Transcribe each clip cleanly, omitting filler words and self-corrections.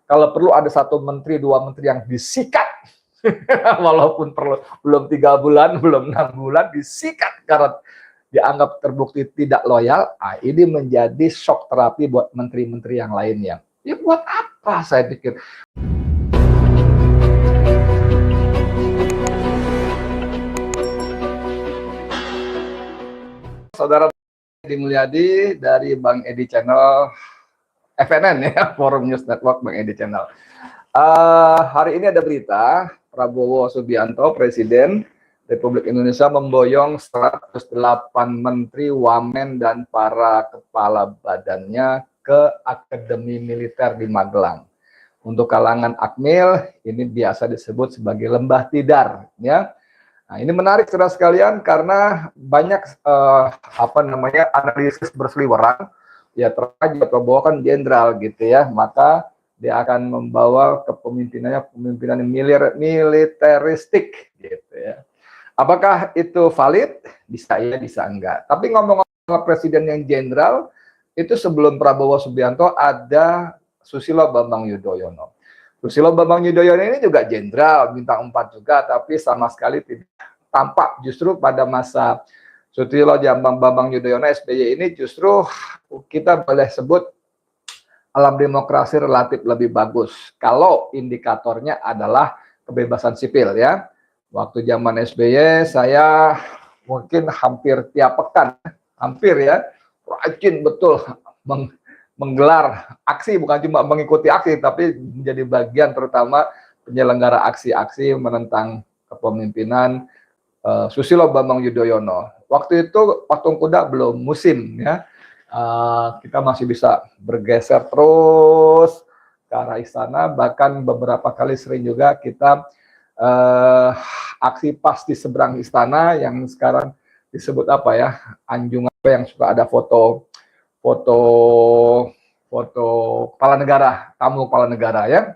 kalau perlu ada satu menteri, dua menteri yang disikat, walaupun belum 3 bulan, belum 6 bulan, disikat karena dianggap terbukti tidak loyal. Ini menjadi shock terapi buat menteri-menteri yang lainnya. Ya buat apa, saya pikir. Saudara Edi Mulyadi dari Bang Edi Channel FNN ya, Forum News Network Bang Edi Channel. Hari ini ada berita Prabowo Subianto, Presiden Republik Indonesia, memboyong 108 menteri, wamen, dan para kepala badannya ke Akademi Militer di Magelang. Untuk kalangan Akmil, ini biasa disebut sebagai lembah tidar, ya. Nah, ini menarik saudara sekalian karena banyak analisis berseliweran. Ya terkait Prabowo kan jenderal gitu ya, maka dia akan membawa kepemimpinan militeristik gitu ya. Apakah itu valid? Bisa iya, bisa enggak. Tapi ngomong-ngomong presiden yang jenderal, itu sebelum Prabowo Subianto ada Susilo Bambang Yudhoyono. Susilo Bambang Yudhoyono ini juga jenderal, bintang 4 juga, tapi sama sekali tidak tampak. Justru pada masa Susilo Bambang Yudhoyono SBY ini justru kita boleh sebut alam demokrasi relatif lebih bagus. Kalau indikatornya adalah kebebasan sipil ya. Waktu zaman SBY saya mungkin hampir tiap pekan, hampir ya, rajin betul menggelar aksi, bukan cuma mengikuti aksi, tapi menjadi bagian terutama penyelenggara aksi-aksi menentang kepemimpinan Susilo Bambang Yudhoyono. Waktu itu patung kuda belum musim ya, kita masih bisa bergeser terus ke arah istana, bahkan beberapa kali sering juga kita aksi pas di seberang istana yang sekarang disebut apa ya, anjungan, yang suka ada foto kepala negara, tamu kepala negara ya.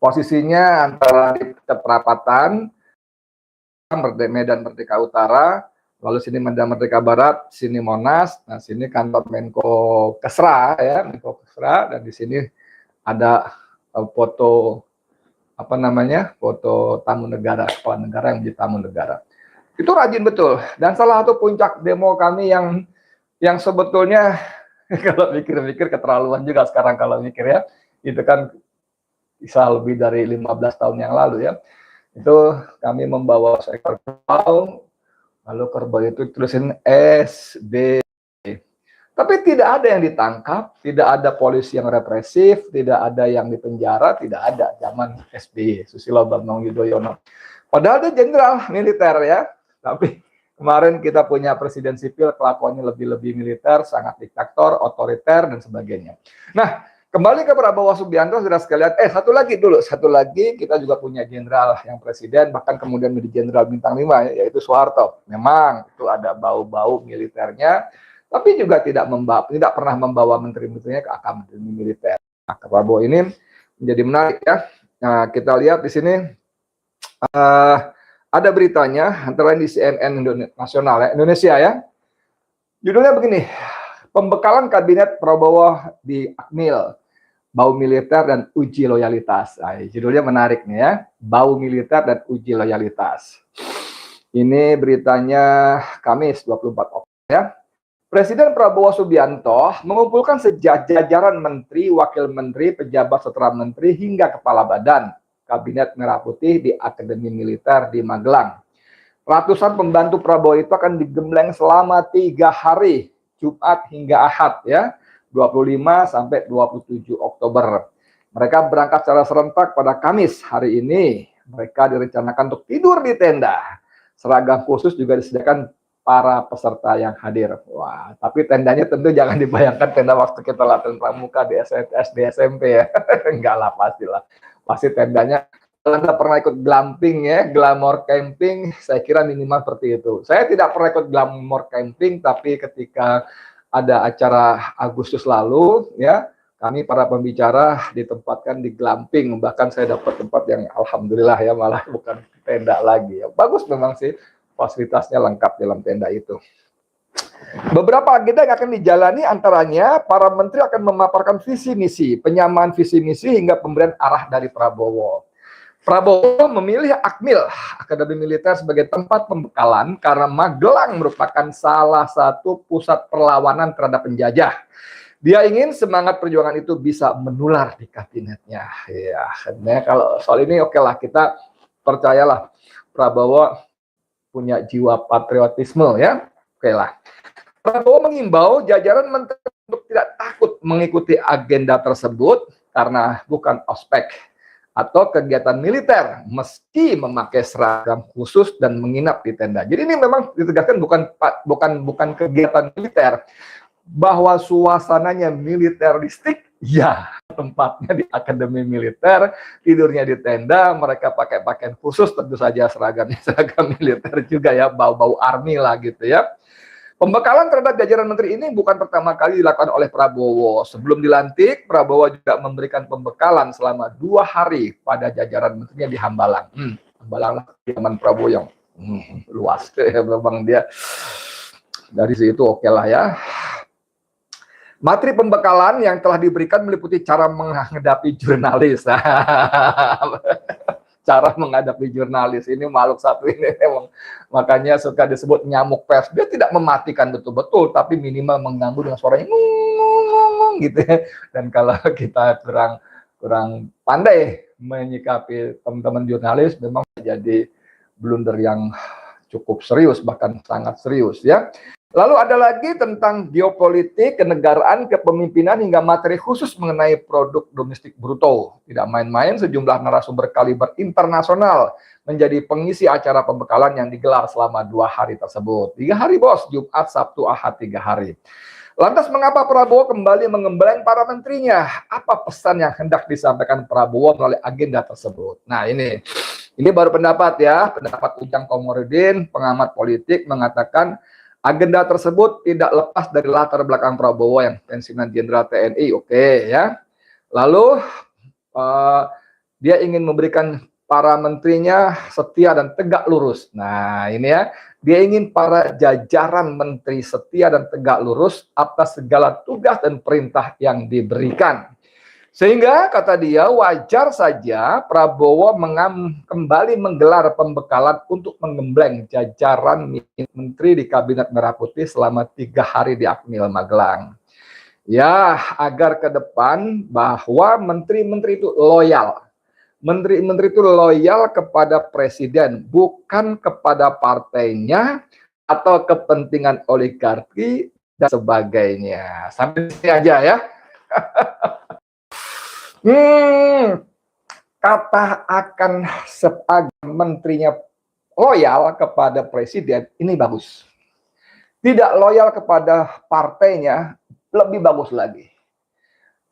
Posisinya antara di perapatan Medan Merdeka Utara, lalu sini Medan Merdeka Barat, sini Monas, nah sini kantor Menko Kesra ya, Menko Kesra, dan di sini ada foto foto tamu negara, kepala negara yang menjadi tamu negara. Itu rajin betul. Dan salah satu puncak demo kami yang sebetulnya kalau mikir-mikir keterlaluan juga sekarang kalau mikir ya, itu kan bisa lebih dari 15 tahun yang lalu ya. Itu kami membawa seekor kerbau, lalu kerbau itu tulisin SB. Tapi tidak ada yang ditangkap, tidak ada polisi yang represif, tidak ada yang dipenjara, tidak ada zaman SBY, Susilo Bambang Yudhoyono. Padahal dia jenderal militer ya, tapi kemarin kita punya presiden sipil, kelakuannya lebih militer, sangat diktator, otoriter, dan sebagainya. Nah, kembali ke Prabowo Subianto, saudara sekalian. Satu lagi kita juga punya jenderal yang presiden, bahkan kemudian menjadi jenderal bintang 5, yaitu Soeharto. Memang itu ada bau-bau militernya, tapi juga tidak pernah membawa menteri-menterinya ke akademi militer. Nah, Prabowo ini menjadi menarik ya. Nah, kita lihat di sini ada beritanya antara di CNN Nasional ya, Indonesia ya. Judulnya begini, pembekalan kabinet Prabowo di Akmil, bau militer dan uji loyalitas. Nah, judulnya menarik nih ya, bau militer dan uji loyalitas. Ini beritanya Kamis 24 Oktober ya. Presiden Prabowo Subianto mengumpulkan jajaran menteri, wakil menteri, pejabat setara menteri, hingga kepala badan Kabinet Merah Putih di Akademi Militer di Magelang. Ratusan pembantu Prabowo itu akan digembleng selama 3 hari, Jumat hingga Ahad ya, 25 sampai 27 Oktober. Mereka berangkat secara serentak pada Kamis hari ini. Mereka direncanakan untuk tidur di tenda. Seragam khusus juga disediakan para peserta yang hadir. Wah, tapi tendanya tentu jangan dibayangkan tenda waktu kita latihan pramuka di SD SMP ya. Enggak lah, pastilah. Pasti tendanya, kalau Anda pernah ikut glamping ya, glamour camping, saya kira minimal seperti itu. Saya tidak pernah ikut glamour camping, tapi ketika ada acara Agustus lalu ya, kami para pembicara ditempatkan di glamping. Bahkan saya dapat tempat yang alhamdulillah ya, malah bukan tenda lagi ya. Bagus memang sih, fasilitasnya lengkap dalam tenda itu. Beberapa agenda yang akan dijalani antaranya para menteri akan memaparkan visi misi, penyamaan visi misi hingga pemberian arah dari Prabowo. Prabowo memilih Akmil, Akademi Militer sebagai tempat pembekalan karena Magelang merupakan salah satu pusat perlawanan terhadap penjajah. Dia ingin semangat perjuangan itu bisa menular di kabinetnya. Ya, kalau soal ini oke lah, kita percayalah Prabowo punya jiwa patriotisme ya. Oke lah. Prabowo mengimbau jajaran menteri untuk tidak takut mengikuti agenda tersebut karena bukan ospek atau kegiatan militer meski memakai seragam khusus dan menginap di tenda. Jadi ini memang ditegaskan bukan kegiatan militer, bahwa suasananya militeristik, ya tempatnya di akademi militer, tidurnya di tenda, mereka pakai pakaian khusus, tentu saja seragamnya seragam militer juga ya, bau-bau army lah gitu ya. Pembekalan terhadap jajaran menteri ini bukan pertama kali dilakukan oleh Prabowo. Sebelum dilantik, Prabowo juga memberikan pembekalan selama 2 hari pada jajaran menterinya di Hambalang. Hambalang zaman Prabowo yang luas. Memang dia dari situ oke lah ya. Materi pembekalan yang telah diberikan meliputi cara menghadapi jurnalis. Cara menghadapi jurnalis ini, makhluk satu ini memang makanya suka disebut nyamuk pers. Dia tidak mematikan betul-betul, tapi minimal mengganggu dengan suaranya gitu ya. Dan kalau kita kurang pandai menyikapi teman-teman jurnalis, memang jadi blunder yang cukup serius, bahkan sangat serius ya. Lalu ada lagi tentang geopolitik, kenegaraan, kepemimpinan, hingga materi khusus mengenai produk domestik bruto. Tidak main-main, sejumlah narasumber kaliber internasional menjadi pengisi acara pembekalan yang digelar selama 2 hari tersebut. 3 hari bos, Jumat, Sabtu, Ahad, 3 hari. Lantas mengapa Prabowo kembali mengembleng para menterinya? Apa pesan yang hendak disampaikan Prabowo melalui agenda tersebut? Nah ini baru pendapat ya, pendapat Ujang Komarudin, pengamat politik, mengatakan agenda tersebut tidak lepas dari latar belakang Prabowo yang pensiunan Jenderal TNI, oke ya. Lalu dia ingin memberikan para menterinya setia dan tegak lurus. Nah ini ya, dia ingin para jajaran menteri setia dan tegak lurus atas segala tugas dan perintah yang diberikan. Sehingga kata dia wajar saja Prabowo kembali menggelar pembekalan untuk menggembleng jajaran menteri di Kabinet Merah Putih selama 3 hari di Akmil Magelang. Ya, agar ke depan bahwa menteri-menteri itu loyal. Menteri-menteri itu loyal kepada presiden, bukan kepada partainya atau kepentingan oligarki dan sebagainya. Sampai sini aja ya. Kata akan sebagai menterinya loyal kepada presiden, ini bagus. Tidak loyal kepada partainya, lebih bagus lagi.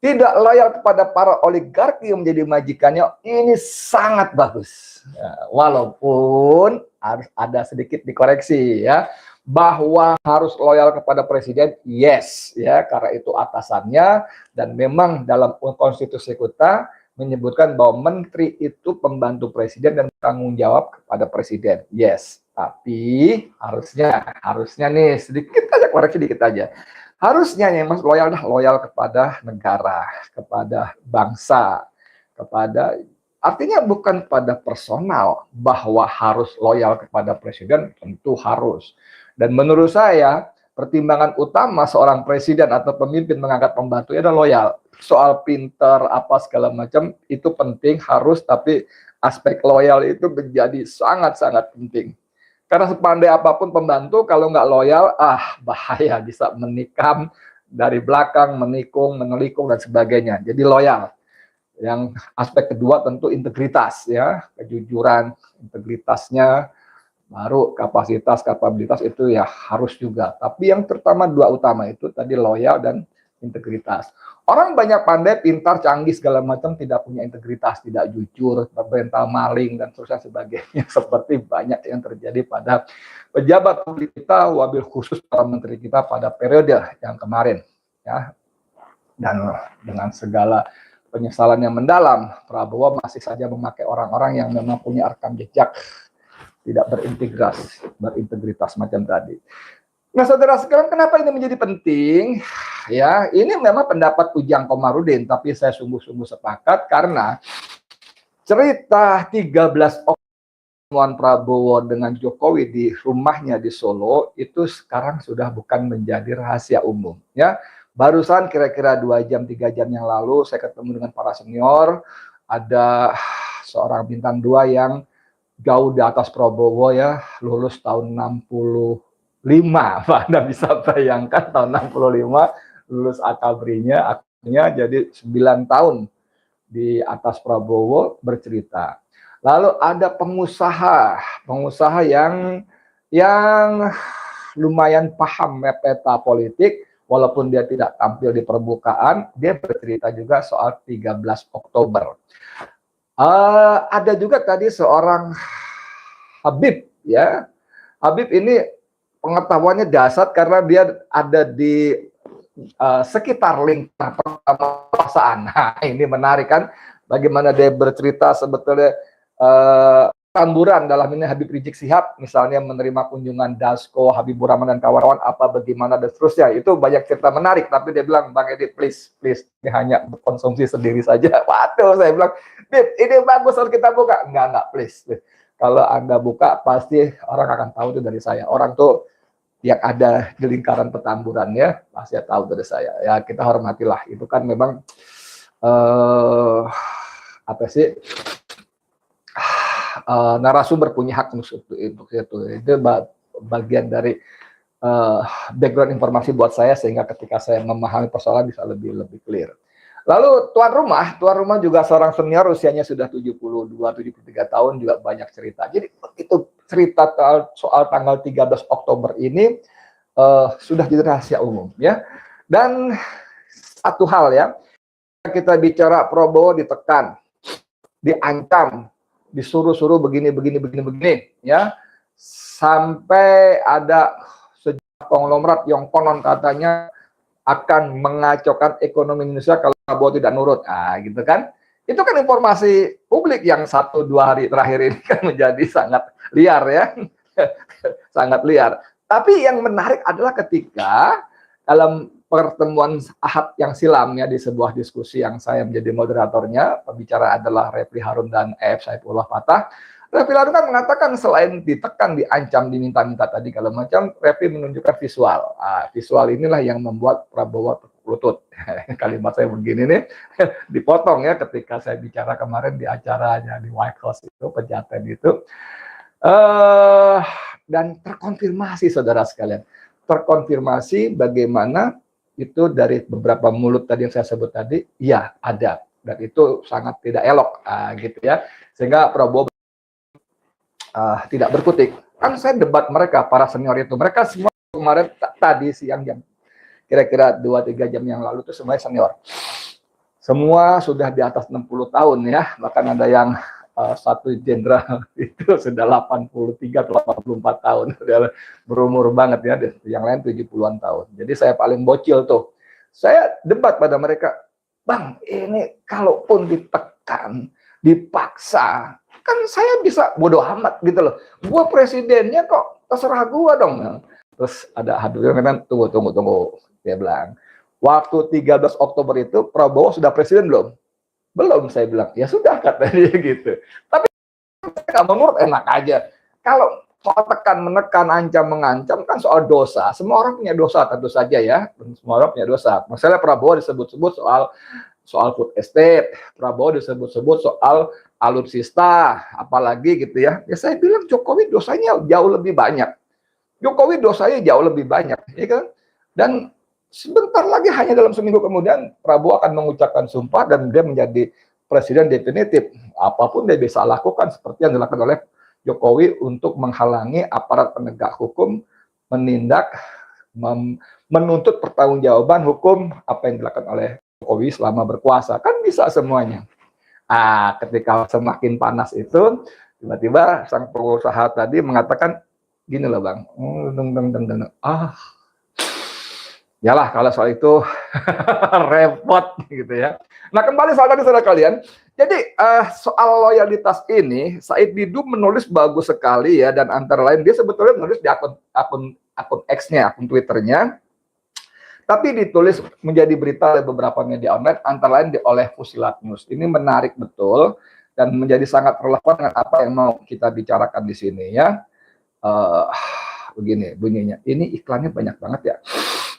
Tidak loyal kepada para oligarki yang menjadi majikannya, ini sangat bagus. Ya, walaupun harus ada sedikit dikoreksi ya, bahwa harus loyal kepada presiden, yes ya, karena itu atasannya, dan memang dalam konstitusi kita menyebutkan bahwa menteri itu pembantu presiden dan tanggung jawab kepada presiden, yes. Tapi harusnya nih sedikit aja koreksi, dikit aja. Harusnya yang mas loyal kepada negara, kepada bangsa, kepada, artinya bukan pada personal, bahwa harus loyal kepada presiden, tentu harus. Dan menurut saya, pertimbangan utama seorang presiden atau pemimpin mengangkat pembantu adalah loyal. Soal pinter, apa segala macam, itu penting, harus, tapi aspek loyal itu menjadi sangat-sangat penting. Karena sepandai apapun pembantu, kalau nggak loyal, bahaya, bisa menikam dari belakang, menikung, menelikung, dan sebagainya. Jadi loyal. Yang aspek kedua tentu integritas, ya, kejujuran, integritasnya, baru kapasitas itu ya harus juga. Tapi yang terutama dua utama itu tadi loyal dan integritas. Orang banyak pandai, pintar, canggih segala macam, tidak punya integritas, tidak jujur, berbental maling dan sebagainya. Seperti banyak yang terjadi pada pejabat publik kita, wabil khusus para menteri kita pada periode yang kemarin, ya. Dan dengan segala penyesalan yang mendalam, Prabowo masih saja memakai orang-orang yang memang punya rekam jejak tidak berintegritas macam tadi. Nah, saudara sekalian, kenapa ini menjadi penting? Ya, ini memang pendapat Ujang Komarudin, tapi saya sungguh-sungguh sepakat karena cerita 13 pertemuan Prabowo dengan Jokowi di rumahnya di Solo itu sekarang sudah bukan menjadi rahasia umum. Ya, barusan kira-kira 2 jam 3 jam yang lalu saya ketemu dengan para senior, ada seorang bintang 2 yang jauh di atas Prabowo ya, lulus tahun 65. Anda bisa bayangkan tahun 65 lulus akabrinya, akhirnya jadi 9 tahun di atas Prabowo bercerita. Lalu ada pengusaha yang lumayan paham peta politik, walaupun dia tidak tampil di permukaan, dia bercerita juga soal 13 Oktober. Ada juga tadi seorang Habib, ya. Habib ini pengetahuannya dasar karena dia ada di sekitar lingkar perasaan. Nah, ini menarik kan, bagaimana dia bercerita sebetulnya tamburan dalam ini Habib Rizik Sihab, misalnya menerima kunjungan Dasko, Habibur Rahman dan kawan-kawan, apa bagaimana dan seterusnya. Itu banyak cerita menarik, tapi dia bilang, Bang Edi, please, ini hanya konsumsi sendiri saja. Waduh, saya bilang, Bib, ini bagus harus kita buka. Enggak, please. Kalau Anda buka, pasti orang akan tahu itu dari saya. Orang tuh yang ada di lingkaran Petamburan ya, pasti tahu dari saya. Ya, kita hormatilah. Itu kan memang apa sih, narasumber punya hak untuk itu. Itu bagian dari background informasi buat saya, sehingga ketika saya memahami persoalan bisa lebih clear. Lalu tuan rumah juga seorang senior, usianya sudah 72-73 tahun, juga banyak cerita. Jadi itu cerita soal tanggal 13 Oktober ini sudah jadi rahasia umum ya. Dan satu hal ya, kita bicara Prabowo ditekan, diancam, disuruh begini ya, sampai ada sejumlah konglomerat yang konon katanya akan mengacaukan ekonomi Indonesia kalau Prabowo tidak nurut. Nah, gitu kan. Itu kan informasi publik yang 1-2 hari terakhir ini kan menjadi sangat liar ya. Sangat liar. Tapi yang menarik adalah ketika dalam pertemuan Ahad yang silam ya, di sebuah diskusi yang saya menjadi moderatornya, pembicara adalah Refli Harun dan EF Saifullah Fatah. Refli Harun kan mengatakan selain ditekan, diancam, diminta-minta tadi kalau macam, Refli menunjukkan visual. Visual inilah yang membuat Prabowo lutut. Kalimat saya begini nih, dipotong ya ketika saya bicara kemarin di acaranya di White House itu, Pejaten itu. Dan terkonfirmasi saudara sekalian. Terkonfirmasi bagaimana itu dari beberapa mulut tadi yang saya sebut tadi, ya ada. Dan itu sangat tidak elok gitu ya. Sehingga Prabowo tidak berkutik. Kan saya debat mereka, para senior itu. Mereka semua kemarin tadi siang jam kira-kira 2-3 jam yang lalu itu semuanya senior. Semua sudah di atas 60 tahun ya. Bahkan ada yang satu jenderal itu sudah 83 atau 84 tahun. Sudah berumur banget ya. Yang lain 70-an tahun. Jadi saya paling bocil tuh. Saya debat pada mereka, Bang, ini kalaupun ditekan, dipaksa, kan saya bisa bodoh amat gitu loh. Gua presidennya kok, terserah gua dong. Terus ada Habibur kan, tunggu. Dia bilang, waktu 13 Oktober itu Prabowo sudah presiden belum? Belum, saya bilang. Ya sudah, kata dia gitu. Tapi nggak menurut, enak aja. Kalau soal tekan, menekan, ancam, mengancam kan soal dosa. Semua orang punya dosa tentu saja ya. Semua orang punya dosa. Misalnya Prabowo disebut-sebut soal food estate, Prabowo disebut-sebut soal alutsista, apalagi gitu ya. Ya saya bilang Jokowi dosanya jauh lebih banyak. Jokowi dosanya jauh lebih banyak, ya kan? Dan sebentar lagi, hanya dalam seminggu kemudian, Prabowo akan mengucapkan sumpah dan dia menjadi presiden definitif. Apapun dia bisa lakukan seperti yang dilakukan oleh Jokowi untuk menghalangi aparat penegak hukum menindak, menuntut pertanggungjawaban hukum apa yang dilakukan oleh Jokowi selama berkuasa. Kan bisa semuanya. Ketika semakin panas itu, tiba-tiba sang pengusaha tadi mengatakan, gini loh Bang, Yalah kalau soal itu repot gitu ya. Nah kembali soal tadi saudara kalian, jadi soal loyalitas ini Said Didu menulis bagus sekali ya, dan antara lain dia sebetulnya menulis di akun X-nya, akun Twitternya, tapi ditulis menjadi berita oleh beberapa media online, antara lain oleh Fusilat News. Ini menarik betul dan menjadi sangat relevan dengan apa yang mau kita bicarakan di sini ya. Begini bunyinya, ini iklannya banyak banget ya,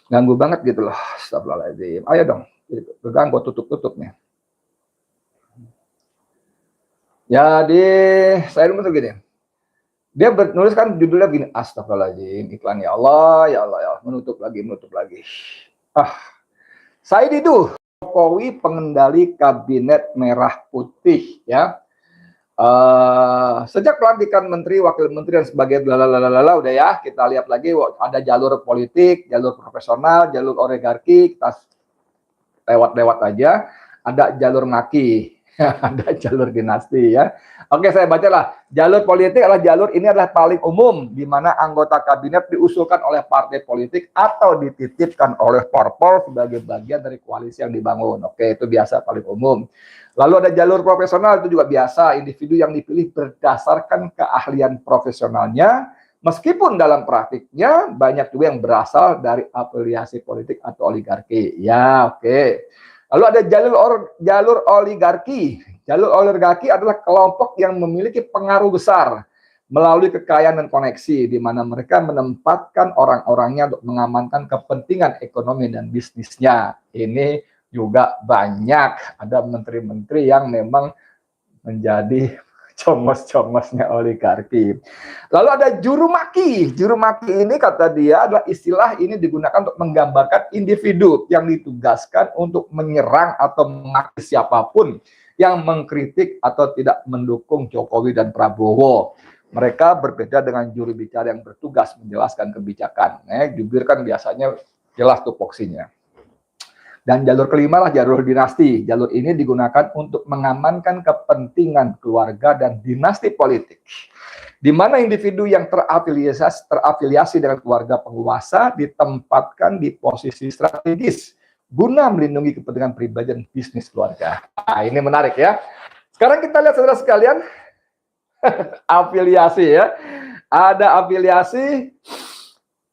ganggu banget gitu loh. Astagfirullahaladzim. Ayo dong, pegang gue tutup nih. Jadi saya tuh gini, dia menulis kan judulnya gini, astagfirullahaladzim, iklan ya Allah, ya Allah, ya Allah, menutup lagi. Said Didu, Jokowi pengendali kabinet merah putih ya. Sejak pelantikan menteri, wakil menteri dan sebagainya, udah ya, kita lihat lagi ada jalur politik, jalur profesional, jalur oligarki, kita lewat aja, ada jalur maki, ada jalur dinasti ya. Oke, saya baca lah. Jalur politik adalah jalur ini adalah paling umum, di mana anggota kabinet diusulkan oleh partai politik atau dititipkan oleh parpol sebagai bagian dari koalisi yang dibangun. Oke, itu biasa paling umum. Lalu ada jalur profesional, itu juga biasa, individu yang dipilih berdasarkan keahlian profesionalnya, meskipun dalam praktiknya banyak juga yang berasal dari afiliasi politik atau oligarki. Ya, oke. Lalu ada jalur oligarki. Jalur oligarki adalah kelompok yang memiliki pengaruh besar melalui kekayaan dan koneksi, di mana mereka menempatkan orang-orangnya untuk mengamankan kepentingan ekonomi dan bisnisnya. Ini juga banyak, ada menteri-menteri yang memang menjadi comos-comosnya oligarki. Lalu ada juru maki. Juru maki ini kata dia adalah istilah ini digunakan untuk menggambarkan individu yang ditugaskan untuk menyerang atau memaki siapapun yang mengkritik atau tidak mendukung Jokowi dan Prabowo. Mereka berbeda dengan juru bicara yang bertugas menjelaskan kebijakan. Jubir kan biasanya jelas tupoksinya. Dan jalur kelima lah jalur dinasti. Jalur ini digunakan untuk mengamankan kepentingan keluarga dan dinasti politik, di mana individu yang terafiliasi dengan keluarga penguasa ditempatkan di posisi strategis guna melindungi kepentingan pribadi dan bisnis keluarga. Nah, ini menarik ya. Sekarang kita lihat saudara sekalian, afiliasi ya. Ada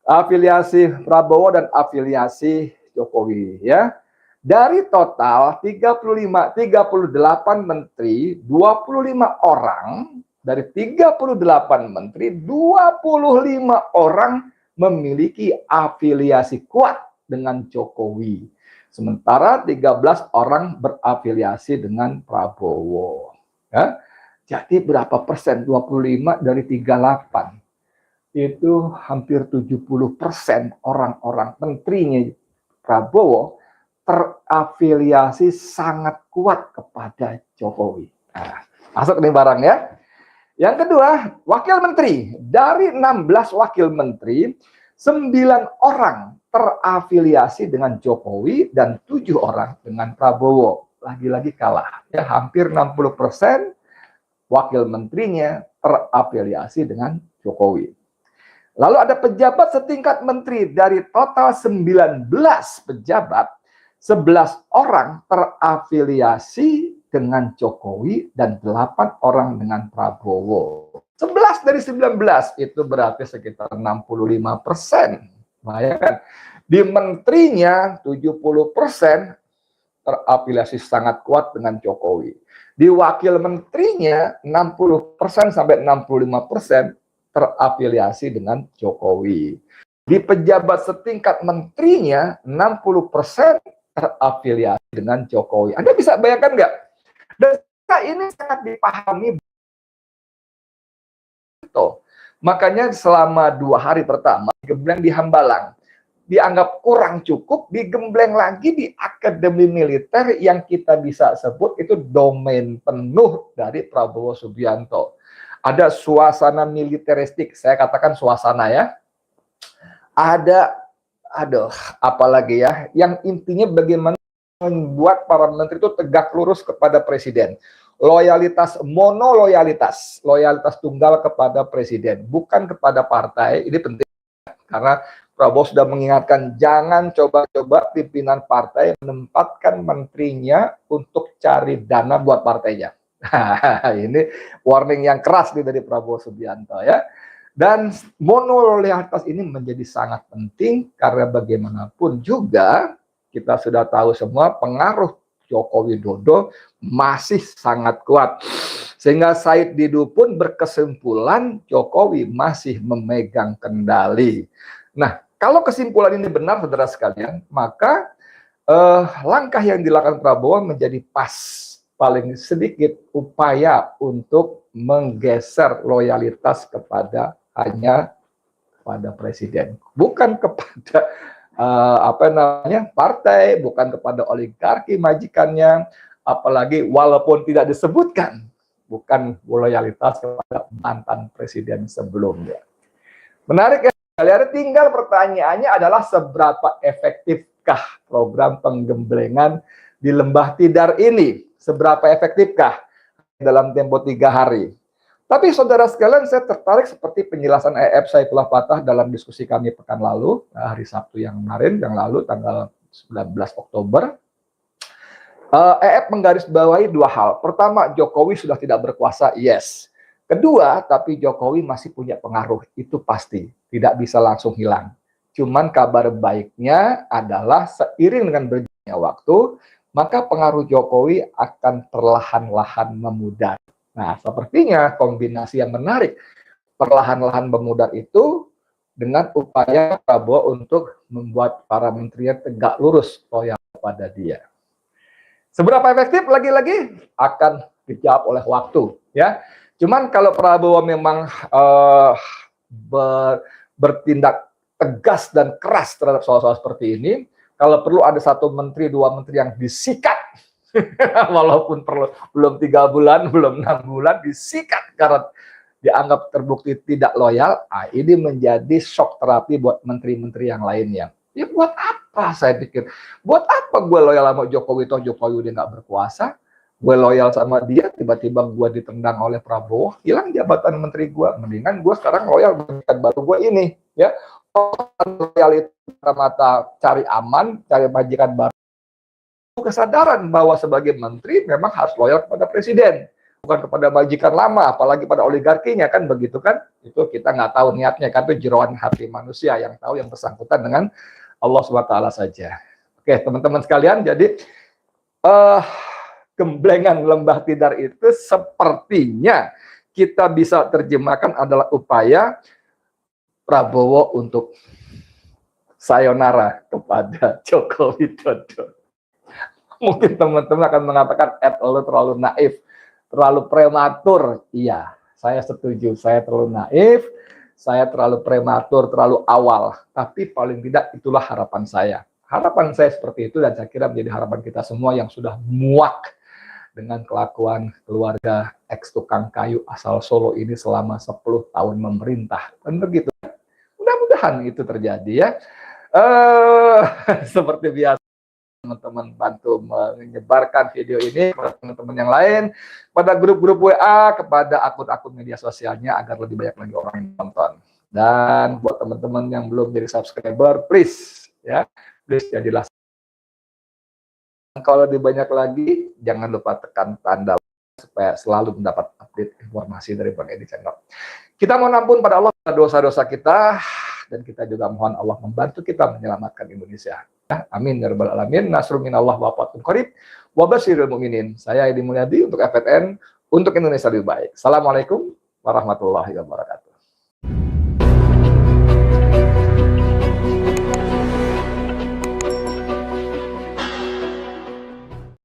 afiliasi Prabowo dan afiliasi Jokowi ya. Dari total 38 menteri, 25 orang dari 38 menteri, 25 orang memiliki afiliasi kuat dengan Jokowi. Sementara 13 orang berafiliasi dengan Prabowo. Ya. Jadi berapa persen? 25 dari 38. Itu hampir 70% orang-orang menterinya Prabowo terafiliasi sangat kuat kepada Jokowi. Nah, masuk nih barang ya. Yang kedua, wakil menteri. Dari 16 wakil menteri, 9 orang terafiliasi dengan Jokowi dan 7 orang dengan Prabowo. Lagi-lagi kalah. Ya, hampir 60% wakil menterinya terafiliasi dengan Jokowi. Lalu ada pejabat setingkat menteri. Dari total 19 pejabat, 11 orang terafiliasi dengan Jokowi dan 8 orang dengan Prabowo. 11 dari 19 itu berarti sekitar 65%. Bayangkan, di menterinya 70% terafiliasi sangat kuat dengan Jokowi. Di wakil menterinya 60% sampai 65% terafiliasi dengan Jokowi. Di pejabat setingkat menterinya 60% terafiliasi dengan Jokowi. Anda bisa bayangkan nggak? Dan ini sangat dipahami. Makanya selama 2 hari pertama digembleng di Hambalang, dianggap kurang cukup, digembleng lagi di Akademi Militer yang kita bisa sebut itu domain penuh dari Prabowo Subianto. Ada suasana militeristik, saya katakan suasana ya. Ada apalagi ya, yang intinya bagaimana membuat para menteri itu tegak lurus kepada presiden. Loyalitas, loyalitas tunggal kepada presiden, bukan kepada partai. Ini penting karena Prabowo sudah mengingatkan jangan coba-coba pimpinan partai menempatkan menterinya untuk cari dana buat partainya. Ini warning yang keras nih dari Prabowo Subianto ya. Dan monoloyalitas ini menjadi sangat penting karena bagaimanapun juga kita sudah tahu semua pengaruh Joko Widodo masih sangat kuat. Sehingga Said Didu pun berkesimpulan Jokowi masih memegang kendali. Nah, kalau kesimpulan ini benar, saudara sekalian, maka langkah yang dilakukan Prabowo menjadi pas. Paling sedikit upaya untuk menggeser loyalitas kepada hanya kepada presiden, bukan kepada partai, bukan kepada oligarki majikannya, apalagi walaupun tidak disebutkan, bukan loyalitas kepada mantan presiden sebelumnya. Menarik ya, kalian. Tinggal pertanyaannya adalah seberapa efektifkah program penggemblengan di Lembah Tidar ini? Seberapa efektifkah dalam tempo 3 hari? Tapi saudara sekalian, saya tertarik seperti penjelasan EF Saifullah Fatah dalam diskusi kami pekan lalu, hari Sabtu yang kemarin, yang lalu, tanggal 19 Oktober. EF menggarisbawahi 2 hal. Pertama, Jokowi sudah tidak berkuasa, yes. Kedua, tapi Jokowi masih punya pengaruh, itu pasti. Tidak bisa langsung hilang. Cuman kabar baiknya adalah seiring dengan berjalannya waktu, maka pengaruh Jokowi akan perlahan-lahan memudar. Nah, sepertinya kombinasi yang menarik perlahan-lahan memudar itu dengan upaya Prabowo untuk membuat para menterinya tegak lurus loyal kepada dia. Seberapa efektif lagi-lagi akan dijawab oleh waktu, ya. Cuman kalau Prabowo memang bertindak tegas dan keras terhadap soal-soal seperti ini, kalau perlu ada 1 menteri, 2 menteri yang disikat, walaupun belum 3 bulan, belum 6 bulan, disikat karena dianggap terbukti tidak loyal, ini menjadi shock terapi buat menteri-menteri yang lainnya. Ya buat apa, saya pikir, buat apa gue loyal sama Jokowi, toh Jokowi udah nggak berkuasa, gue loyal sama dia, tiba-tiba gue ditendang oleh Prabowo, hilang jabatan menteri gue, mendingan gue sekarang loyal dengan baru gue ini, ya. Loyal itu mata cari aman, cari majikan baru. Kesadaran bahwa sebagai menteri memang harus loyal kepada presiden, bukan kepada majikan lama, apalagi pada oligarkinya, kan begitu kan? Itu kita nggak tahu niatnya, kan itu jeroan hati manusia yang tahu, yang bersangkutan dengan Allah SWT saja. Oke, teman-teman sekalian, jadi gemblengan Lembah Tidar itu sepertinya kita bisa terjemahkan adalah upaya Prabowo untuk sayonara kepada Joko Widodo. Mungkin teman-teman akan mengatakan, lo terlalu naif, terlalu prematur. Iya, saya setuju, saya terlalu naif, saya terlalu prematur, terlalu awal. Tapi paling tidak itulah harapan saya. Harapan saya seperti itu, dan saya kira menjadi harapan kita semua yang sudah muak dengan kelakuan keluarga ex tukang kayu asal Solo ini selama 10 tahun memerintah. Dan begitu. Mudah-mudahan itu terjadi ya. Seperti biasa, teman-teman bantu menyebarkan video ini kepada teman-teman yang lain, pada grup-grup WA, kepada akun-akun media sosialnya, agar lebih banyak lagi orang yang nonton. Dan buat teman-teman yang belum jadi subscriber, please ya, please jadilah. Kalau lebih banyak lagi, jangan lupa tekan tanda supaya selalu mendapat update informasi dari Bang Edi Channel. Kita mohon ampun pada Allah dosa-dosa kita, dan kita juga mohon Allah membantu kita menyelamatkan Indonesia. Amin ya rabbal alamin. Nasrun minallah wa fathun qarib wa basyiril mu'minin. Saya Edi Mulyadi untuk FNN, untuk Indonesia lebih baik. Assalamualaikum warahmatullahi wabarakatuh.